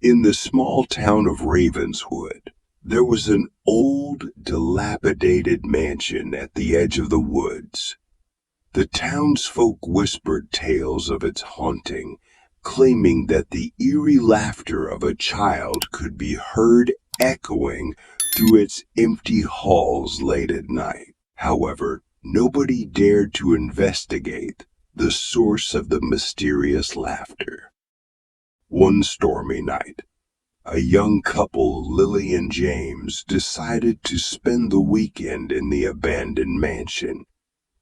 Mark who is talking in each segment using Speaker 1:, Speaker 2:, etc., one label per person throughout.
Speaker 1: In the small town of Ravenswood, there was an old, dilapidated mansion at the edge of the woods. The townsfolk whispered tales of its haunting, claiming that the eerie laughter of a child could be heard echoing through its empty halls late at night. However, nobody dared to investigate the source of the mysterious laughter. One stormy night, a young couple, Lily and James, decided to spend the weekend in the abandoned mansion.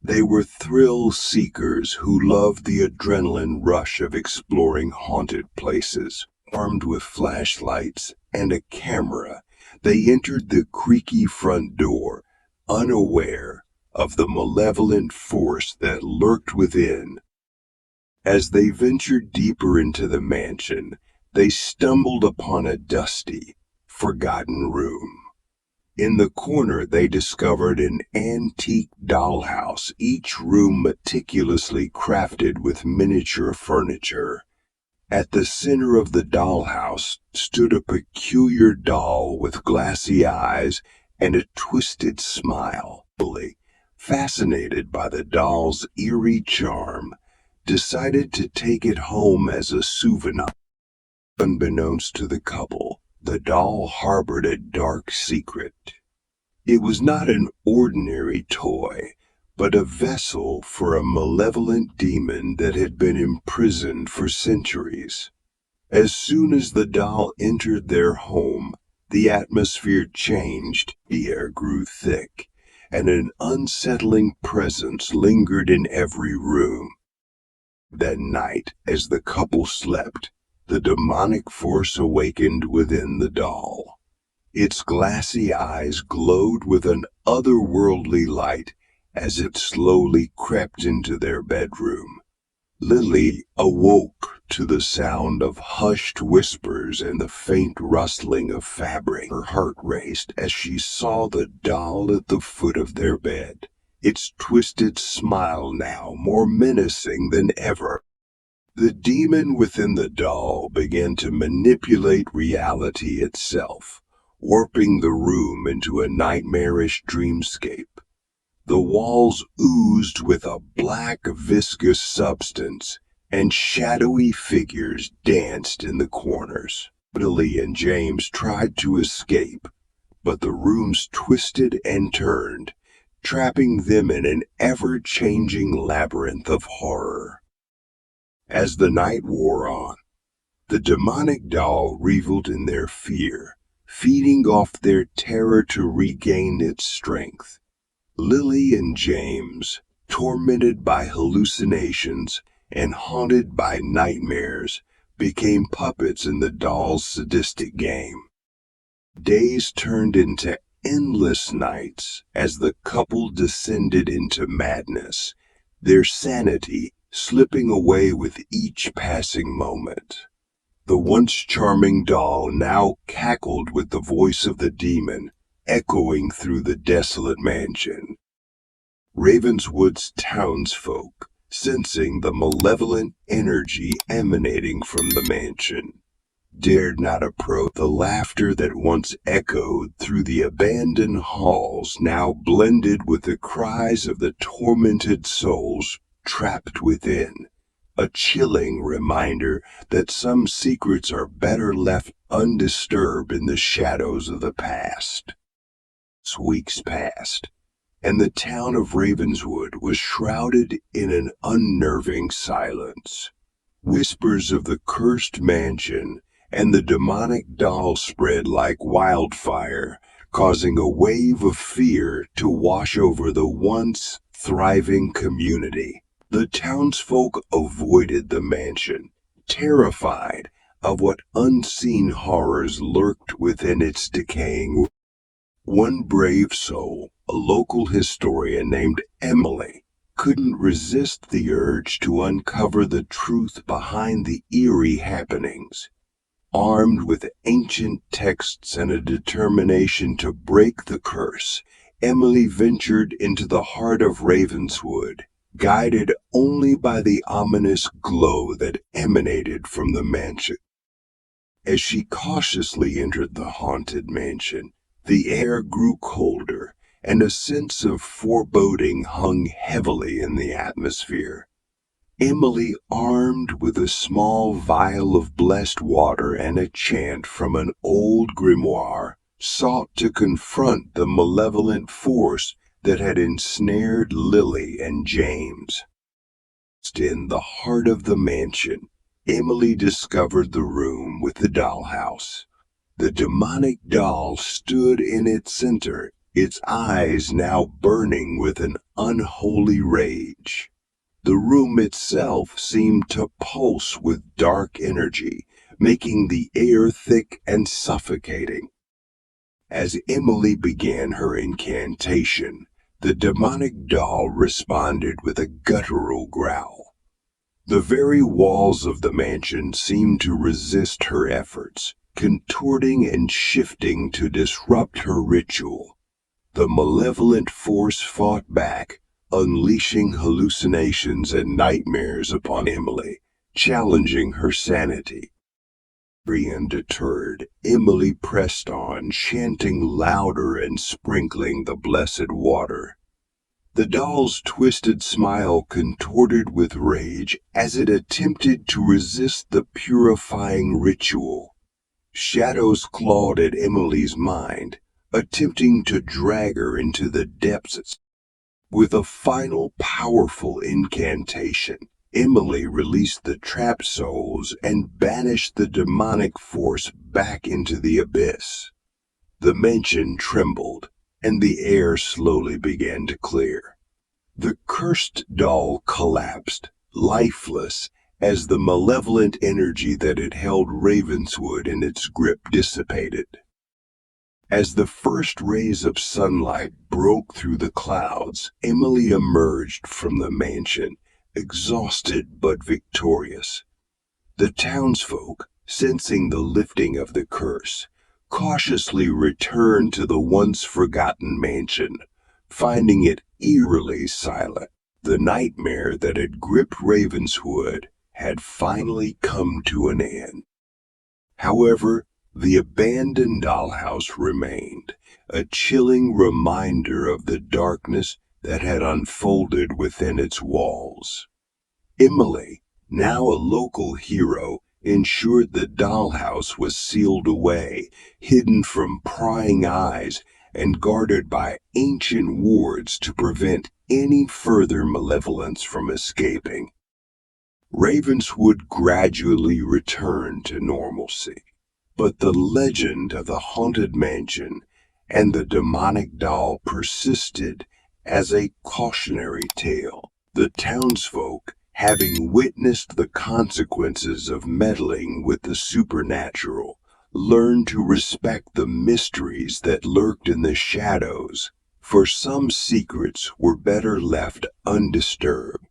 Speaker 1: They were thrill seekers who loved the adrenaline rush of exploring haunted places. Armed with flashlights and a camera, they entered the creaky front door, unaware of the malevolent force that lurked within. As they ventured deeper into the mansion, they stumbled upon a dusty, forgotten room. In the corner, they discovered an antique dollhouse, each room meticulously crafted with miniature furniture. At the center of the dollhouse stood a peculiar doll with glassy eyes and a twisted smile. Lily, fascinated by the doll's eerie charm, decided to take it home as a souvenir. Unbeknownst to the couple, the doll harbored a dark secret. It was not an ordinary toy, but a vessel for a malevolent demon that had been imprisoned for centuries. As soon as the doll entered their home, the atmosphere changed, the air grew thick, and an unsettling presence lingered in every room. That night, as the couple slept, the demonic force awakened within the doll. Its glassy eyes glowed with an otherworldly light as it slowly crept into their bedroom. Lily awoke to the sound of hushed whispers and the faint rustling of fabric. Her heart raced as she saw the doll at the foot of their bed, its twisted smile now more menacing than ever. The demon within the doll began to manipulate reality itself, warping the room into a nightmarish dreamscape. The walls oozed with a black, viscous substance, and shadowy figures danced in the corners. Lily and James tried to escape, but the rooms twisted and turned, trapping them in an ever-changing labyrinth of horror. As the night wore on, the demonic doll reveled in their fear, feeding off their terror to regain its strength. Lily and James, tormented by hallucinations and haunted by nightmares, became puppets in the doll's sadistic game. Days turned into endless nights as the couple descended into madness, their sanity slipping away with each passing moment. The once charming doll now cackled with the voice of the demon, echoing through the desolate mansion. Ravenswood's townsfolk, sensing the malevolent energy emanating from the mansion, dared not approach. The laughter that once echoed through the abandoned halls now blended with the cries of the tormented souls trapped within, a chilling reminder that some secrets are better left undisturbed in the shadows of the past. Weeks passed, and the town of Ravenswood was shrouded in an unnerving silence. Whispers of the cursed mansion and the demonic doll spread like wildfire, causing a wave of fear to wash over the once thriving community. The townsfolk avoided the mansion, terrified of what unseen horrors lurked within its decaying. One brave soul, a local historian named Emily, couldn't resist the urge to uncover the truth behind the eerie happenings. Armed with ancient texts and a determination to break the curse, Emily ventured into the heart of Ravenswood, guided only by the ominous glow that emanated from the mansion. As she cautiously entered the haunted mansion, the air grew colder, and a sense of foreboding hung heavily in the atmosphere. Emily, armed with a small vial of blessed water and a chant from an old grimoire, sought to confront the malevolent force that had ensnared Lily and James. In the heart of the mansion, Emily discovered the room with the dollhouse. The demonic doll stood in its center, its eyes now burning with an unholy rage. The room itself seemed to pulse with dark energy, making the air thick and suffocating. As Emily began her incantation, the demonic doll responded with a guttural growl. The very walls of the mansion seemed to resist her efforts, contorting and shifting to disrupt her ritual. The malevolent force fought back, unleashing hallucinations and nightmares upon Emily, challenging her sanity. Undeterred, Emily pressed on, chanting louder and sprinkling the blessed water. The doll's twisted smile contorted with rage as it attempted to resist the purifying ritual. Shadows clawed at Emily's mind, attempting to drag her into the depths. With a final powerful incantation, Emily released the trapped souls and banished the demonic force back into the abyss. The mansion trembled, and the air slowly began to clear. The cursed doll collapsed, lifeless, as the malevolent energy that had held Ravenswood in its grip dissipated. As the first rays of sunlight broke through the clouds, Emily emerged from the mansion, exhausted but victorious. The townsfolk, sensing the lifting of the curse, cautiously returned to the once forgotten mansion, finding it eerily silent. The nightmare that had gripped Ravenswood had finally come to an end. However, the abandoned dollhouse remained, a chilling reminder of the darkness that had unfolded within its walls. Emily, now a local hero, ensured the dollhouse was sealed away, hidden from prying eyes, and guarded by ancient wards to prevent any further malevolence from escaping. Ravenswood gradually returned to normalcy, but the legend of the haunted mansion and the demonic doll persisted as a cautionary tale. The townsfolk, having witnessed the consequences of meddling with the supernatural, learned to respect the mysteries that lurked in the shadows, for some secrets were better left undisturbed.